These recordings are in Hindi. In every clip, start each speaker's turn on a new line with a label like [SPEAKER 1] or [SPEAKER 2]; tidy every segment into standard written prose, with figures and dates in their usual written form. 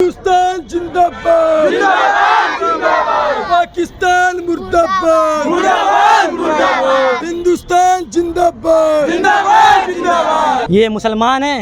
[SPEAKER 1] हिंदुस्तान जिंदाबाद, जिंदाबाद जिंदाबाद, पाकिस्तान मुर्दाबाद, मुर्दाबाद मुर्दाबाद, हिंदुस्तान जिंदाबाद, जिंदाबाद जिंदाबाद।
[SPEAKER 2] ये मुसलमान हैं,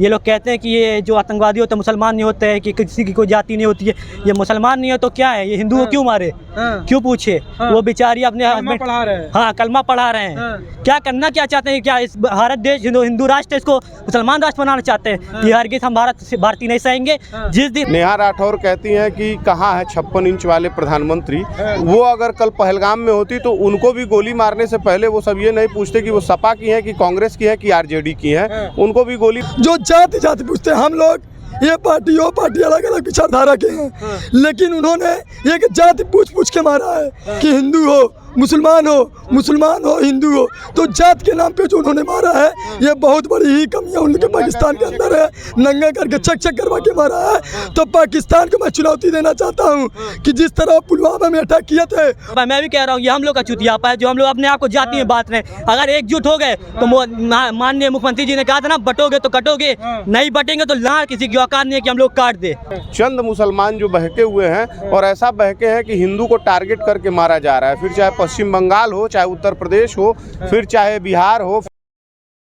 [SPEAKER 2] ये लोग कहते हैं कि ये जो आतंकवादी होते हैं मुसलमान नहीं होते हैं, कि किसी की कोई जाति नहीं होती है। ये मुसलमान नहीं है तो क्या है, ये हिंदू को क्यों मारे, क्यों पूछे? वो बेचारी अपने
[SPEAKER 3] कलमा पढ़ा रहे हैं।
[SPEAKER 2] हाँ, कलमा पढ़ा रहे हैं। क्या करना क्या चाहते हैं? क्या इस भारत देश हिंदू राष्ट्र इसको मुसलमान राष्ट्र बनाना चाहते हैं? ये हरगिज़ हम भारतीय नहीं सहेंगे। जिस दिन
[SPEAKER 4] नेहा राठौर कहती हैं कि कहाँ है 56 इंच वाले प्रधानमंत्री, वो अगर कल पहलगाम में होती तो उनको भी गोली मारने से पहले वो सब ये नहीं पूछते कि वो सपा की है कि कांग्रेस की है कि आरजेडी की है, उनको भी गोली।
[SPEAKER 1] जो जाति जाति पूछते हैं हम लोग, ये पार्टी वो पार्टी अलग अलग विचारधारा के हैं, लेकिन उन्होंने एक जाति पूछ के मारा है कि हिंदू हो मुसलमान हो हिंदू हो, तो जात के नाम पे जो उन्होंने मारा है ये बहुत बड़ी ही कमी है उनके पाकिस्तान के अंदर है। नंगा करके चक करवा के मारा है। तो पाकिस्तान को मैं चुनौती देना चाहता हूँ कि जिस तरह पुलवामा में अटैक किए थे,
[SPEAKER 2] मैं भी कह रहा हूँ ये हम लोग का चुतियापा है जो हम लोग अपने आप को जाति में बांट रहे हैं। अगर एकजुट हो गए तो माननीय मुख्यमंत्री जी ने कहा था ना, बटोगे तो कटोगे, नहीं बटेंगे तो लाड़ किसी की औकात नहीं है कि हम लोग काट दे।
[SPEAKER 4] चंद मुसलमान जो बहके हुए हैं और ऐसा बहके हैं कि हिंदू को टारगेट करके मारा जा रहा है, फिर चाहे पश्चिम बंगाल हो, चाहे उत्तर प्रदेश हो, फिर चाहे बिहार हो।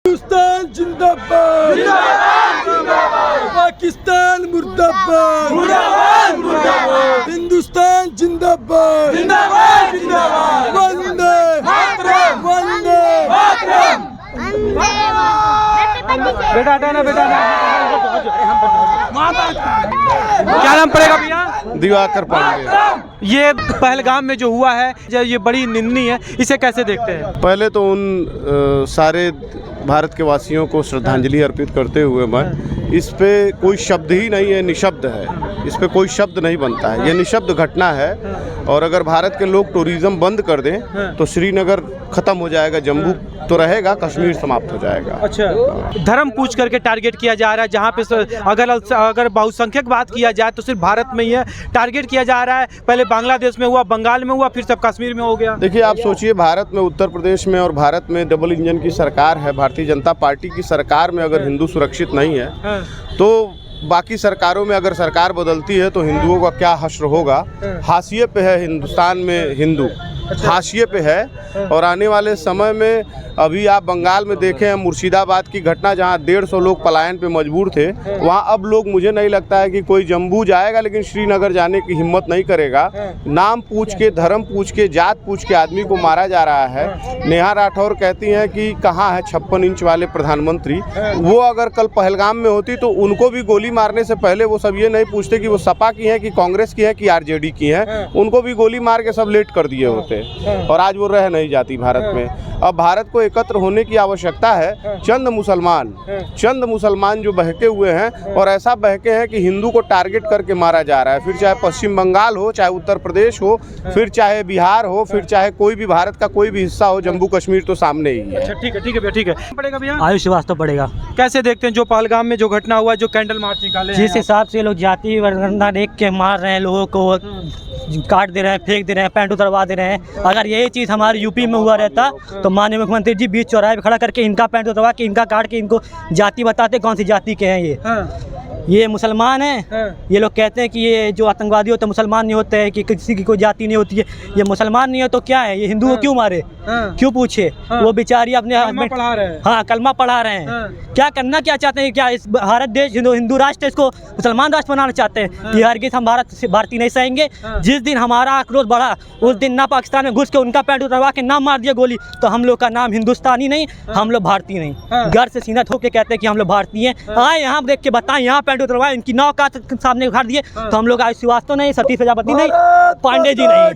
[SPEAKER 1] हिंदुस्तान जिंदाबाद, जिंदाबाद जिंदाबाद, पाकिस्तान मुर्दाबाद, मुर्दाबाद मुर्दाबाद, हिंदुस्तान जिंदाबाद, जिंदाबाद जिंदाबाद, वंदे मातरम, वंदे मातरम।
[SPEAKER 3] बेटा हटाना, बेटा क्या नाम पड़ेगा भैया?
[SPEAKER 4] दिवाकर पांडे।
[SPEAKER 3] ये पहलगाम में जो हुआ है ये बड़ी निंदनीय है, इसे कैसे देखते हैं?
[SPEAKER 4] पहले तो उन सारे भारत के वासियों को श्रद्धांजलि अर्पित करते हुए मैं इस पे कोई शब्द ही नहीं है, निशब्द है, इस पे कोई शब्द नहीं बनता है। ये निशब्द घटना है और अगर भारत के लोग टूरिज्म बंद कर दें तो श्रीनगर खत्म हो जाएगा, जम्मू तो रहेगा, कश्मीर समाप्त हो जाएगा।
[SPEAKER 3] अच्छा, धर्म पूछ करके टारगेट किया जा रहा है, जहाँ पे अगर बहुसंख्यक बात किया जाए तो सिर्फ भारत में ही है टारगेट किया जा रहा है। पहले बांग्लादेश में हुआ, बंगाल में हुआ, फिर सब कश्मीर में हो गया।
[SPEAKER 4] देखिए, आप सोचिए, भारत में, उत्तर प्रदेश में और भारत में डबल इंजन की सरकार है, भारतीय जनता पार्टी की सरकार में अगर हिंदू सुरक्षित नहीं है तो बाकी सरकारों में अगर सरकार बदलती है तो हिंदुओं का क्या हश्र होगा। हाशिए पे है हिंदुस्तान में हिंदू, हाशिए पे है। और आने वाले समय में अभी आप बंगाल में देखें, मुर्शिदाबाद की घटना जहां 150 लोग पलायन पे मजबूर थे, वहां अब लोग, मुझे नहीं लगता है कि कोई जम्मू जाएगा लेकिन श्रीनगर जाने की हिम्मत नहीं करेगा। नाम पूछ के, धर्म पूछ के, जात पूछ के आदमी को मारा जा रहा है। नेहा राठौर कहती हैं कि कहाँ है 56 इंच वाले प्रधानमंत्री, वो अगर कल पहलगाम में होती तो उनको भी गोली मारने से पहले वो सब ये नहीं पूछते कि वो सपा की है कि कांग्रेस की है कि आरजेडी की है, उनको भी गोली मार के सब लेट कर दिए होते और आज वो रह नहीं जाती भारत में। अब भारत को एकत्र होने की आवश्यकता है। चंद मुसलमान जो बहके हुए हैं और ऐसा बहके हैं कि हिंदू को टारगेट करके मारा जा रहा है, फिर चाहे पश्चिम बंगाल हो, चाहे उत्तर प्रदेश हो, फिर चाहे बिहार हो, फिर चाहे कोई भी भारत का कोई भी हिस्सा हो, जम्मू कश्मीर तो सामने ही है।
[SPEAKER 3] अच्छा, ठीक है भैया, ठीक है। पड़ेगा भैया?
[SPEAKER 2] आयुष श्रीवास्तव पड़ेगा।
[SPEAKER 3] कैसे देखते हैं जो पहलगाम में जो घटना हुआ, जो कैंडल मार्च निकाले,
[SPEAKER 2] जिस हिसाब से लोग जाति वर्णना देख के मार रहे हैं, लोगों को काट दे रहे हैं, फेंक दे रहे हैं, पैंट उतरवा दे रहे हैं। अगर यही चीज़ हमारे यूपी में हुआ रहता तो माननीय मुख्यमंत्री जी बीच चौराहे पे खड़ा करके इनका पैंट उतरवा के, इनका काट के, इनको जाति बताते कौन सी जाति के हैं। ये मुसलमान हैं, ये लोग कहते हैं कि ये जो आतंकवादी होते हैं मुसलमान नहीं होते हैं, कि किसी की कोई जाति नहीं होती है। ये मुसलमान नहीं है तो क्या है, ये हिंदू को क्यों मारे, क्यों पूछे? वो बेचारी अपने
[SPEAKER 3] कलमा पढ़ा रहे हैं।
[SPEAKER 2] हाँ, कलमा पढ़ा रहे हैं। क्या करना क्या चाहते हैं? क्या इस भारत देश हिंदू राष्ट्र इसको मुसलमान राष्ट्र बनाना चाहते हैं? ये हरगिज़ हम भारतीय नहीं सहेंगे। जिस दिन हमारा आक्रोश बढ़ा उस दिन ना पाकिस्तान में घुस के उनका पैंट उतरवा के ना मार दिया गोली, तो हम लोग का नाम हिंदुस्तानी नहीं, हम लोग भारतीय नहीं। घर से सीना ठोक के कहते हैं कि हम लोग भारतीय हैं। आए यहाँ देख के बताएं, यहाँ पैंट उतरवाए, इनकी नाव का सामने उखाड़ दिए, तो हम लोग आयुष श्रीवास्तव नहीं, सतीश प्रजापति नहीं, पांडे जी नहीं।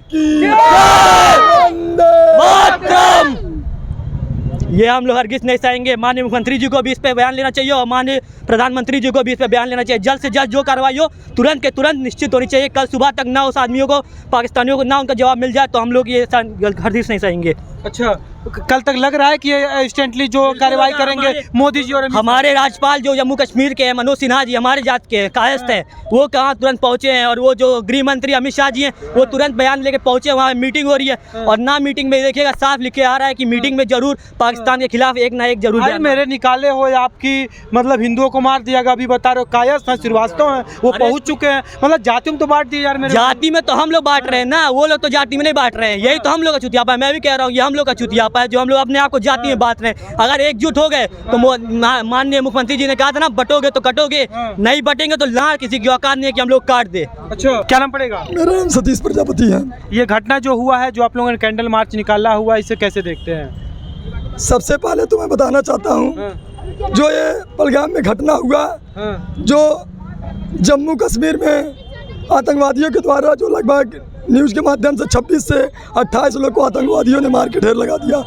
[SPEAKER 2] ये हम लोग हरगिज़ नहीं सहेंगे। माननीय मुख्यमंत्री जी को भी इस पे बयान लेना चाहिए और माननीय प्रधानमंत्री जी को भी इस पे बयान लेना चाहिए। जल्द से जल्द जो कार्रवाई हो तुरंत के तुरंत निश्चित होनी चाहिए। कल सुबह तक ना उस आदमियों को, पाकिस्तानियों को ना उनका जवाब मिल जाए तो हम लोग ये हरगिज़ नहीं सहेंगे।
[SPEAKER 3] अच्छा, कल तक लग रहा है कि इंस्टेंटली जो कार्रवाई करेंगे मोदी जी और अमित शाह?
[SPEAKER 2] हमारे राज्यपाल जो जम्मू कश्मीर के हैं मनोज सिन्हा जी हमारे जात के कायस्थ हैं, वो कहाँ तुरंत पहुँचे हैं। और वो जो गृह मंत्री अमित शाह जी हैं वो तुरंत बयान लेके पहुँचे, वहाँ मीटिंग हो रही है। और ना मीटिंग में देखिएगा साफ लिखे आ रहा है कि मीटिंग में जरूर पाकिस्तान के खिलाफ एक ना एक जरूर
[SPEAKER 3] भाई
[SPEAKER 2] बयान
[SPEAKER 3] मेरे निकाले हो आपकी मतलब हिंदुओं को मार दिया गया, अभी बता रहे हो कायस्थ हैं श्रीवास्तव हैं वो पहुँच चुके हैं, मतलब जातियों में तो बांट दिए यार मेरे।
[SPEAKER 2] जाति में तो हम लोग बांट रहे हैं ना, वो लोग तो जाति में नहीं बांट रहे हैं। यही तो हम लोग का चुतियापा है। मैं भी कह रहा हूँ ये हम लोग का चुतियापा है जो हम लोग अपने आप को जाति में बांट रहे हैं। अगर एकजुट हो गए तो माननीय मुख्यमंत्री जी ने कहा था ना, बटोगे तो कटोगे, नहीं बटेंगे तो लाड़ किसी की औकात नहीं है कि हम लोग काट दे।
[SPEAKER 3] अच्छा, क्या नाम पड़ेगा?
[SPEAKER 1] मेरा नाम सतीश प्रजापति है।
[SPEAKER 3] ये घटना जो हुआ है, जो आप लोगों ने कैंडल मार्च निकाला हुआ है, इसे कैसे देखते हैं?
[SPEAKER 1] सबसे पहले तो मैं बताना चाहता हूँ जो ये पहलगाम में घटना हुआ, जो जम्मू कश्मीर में आतंकवादियों के द्वारा जो लगभग न्यूज़ के माध्यम से 26 से 28 लोग को आतंकवादियों ने मार के ढेर लगा दिया।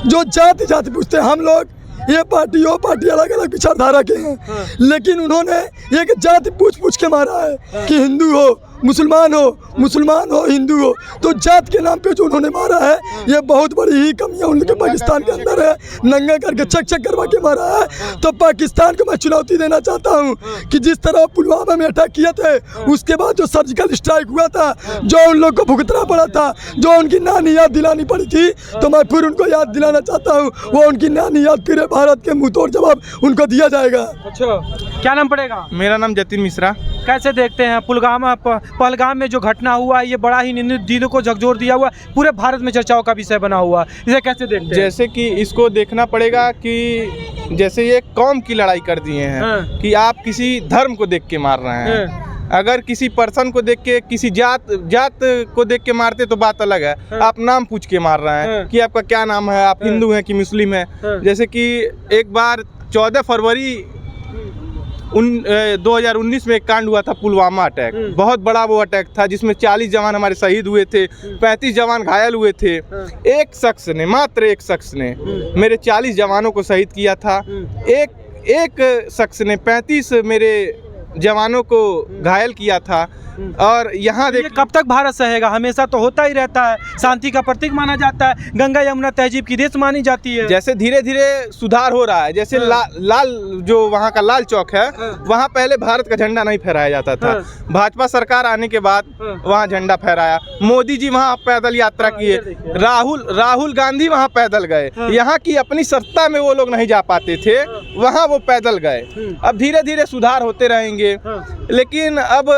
[SPEAKER 1] जो जाति जाति पूछते हैं, हम लोग ये पार्टी वो पार्टी अलग अलग विचारधारा के हैं, लेकिन उन्होंने एक जाति पूछ के मारा है कि हिंदू हो मुसलमान हो हिंदू हो, तो जात के नाम पे जो उन्होंने मारा है ये बहुत बड़ी ही कमियां उनके पाकिस्तान के अंदर है। नंगा करके चेक करवा के मारा है। तो पाकिस्तान को मैं चुनौती देना चाहता हूं कि जिस तरह पुलवामा में अटैक किए थे, उसके बाद जो सर्जिकल स्ट्राइक हुआ था, जो उन लोग को भुगतना पड़ा था, जो उनकी नानी याद दिलानी पड़ी थी, तो मैं फिर उनको याद दिलाना चाहता हूँ। वो उनकी नानी याद फिर भारत के मुँह तोड़ जवाब उनको दिया जाएगा।
[SPEAKER 3] अच्छा, क्या नाम पड़ेगा?
[SPEAKER 5] मेरा नाम जतिन मिश्रा।
[SPEAKER 3] कैसे देखते हैं पहलगाम में जो घटना हुआ है, ये बड़ा ही दिलों को झकझोर दिया हुआ, पूरे भारत में चर्चाओं का विषय बना हुआ, इसे कैसे देखते हैं?
[SPEAKER 5] जैसे कि इसको देखना पड़ेगा कि जैसे ये कौम की लड़ाई कर दिए हैं कि आप किसी धर्म को देख के मार रहे हैं। अगर किसी पर्सन को देख के, किसी जात को देख के मारते तो बात अलग है। आप नाम पूछ के मार रहे हैं कि आपका क्या नाम है, आप हिंदू हैं कि मुस्लिम हैं। जैसे कि एक बार 14 फरवरी 2019 में एक कांड हुआ था, पुलवामा अटैक। बहुत बड़ा वो अटैक था जिसमें 40 जवान हमारे शहीद हुए थे, 35 जवान घायल हुए थे। एक शख्स ने, मात्र एक शख्स ने मेरे 40 जवानों को शहीद किया था। एक शख्स ने 35 मेरे जवानों को घायल किया था। और यहाँ
[SPEAKER 3] ये कब तक भारत सहेगा? हमेशा तो होता ही रहता है, शांति का प्रतीक माना जाता है, गंगा यमुना तहजीब की देश मानी जाती है।
[SPEAKER 5] जैसे धीरे धीरे सुधार हो रहा है, जैसे लाल जो वहाँ का लाल चौक है, वहाँ पहले भारत का झंडा नहीं फहराया जाता था। भाजपा सरकार आने के बाद वहाँ झंडा फहराया। मोदी जी वहाँ पैदल यात्रा किए, राहुल गांधी वहाँ पैदल गए। यहाँ की अपनी सत्ता में वो लोग नहीं जा पाते थे, वहाँ वो पैदल गए। अब धीरे धीरे सुधार होते रहेंगे, लेकिन अब